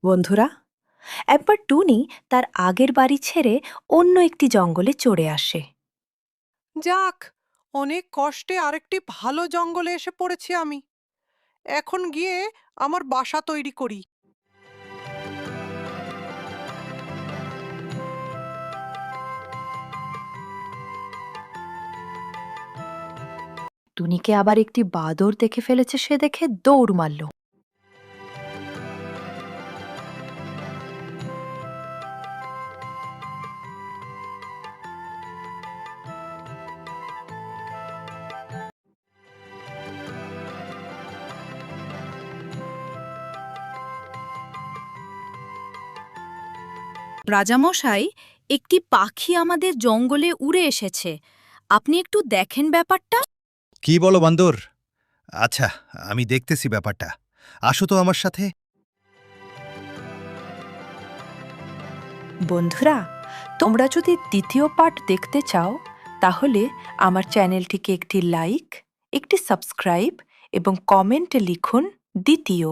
বন্ধুরা, একবার টুনি তার আগের বাড়ি ছেড়ে অন্য একটি জঙ্গলে চড়ে আসে। যাক, অনেক কষ্টে আরেকটি ভালো জঙ্গলে এসে পড়েছি আমি। এখন গিয়ে আমার বাসা তৈরি করি। টুনিকে আবার একটি বাদর দেখে ফেলেছে, সে দেখে দৌড় মারল। রাজামশাই, একটি পাখি আমাদের জঙ্গলে উড়ে এসেছে। আপনি একটু দেখেন ব্যাপারটা। কি বলো বান্দর? আচ্ছা, আমি দেখতেছি ব্যাপারটা। আসো তো আমার সাথে। বন্ধুরা, তোমরা যদি দ্বিতীয় পার্ট দেখতে চাও তাহলে আমার চ্যানেলটিকে একটি লাইক, একটি সাবস্ক্রাইব এবং কমেন্টে লিখুন দ্বিতীয়।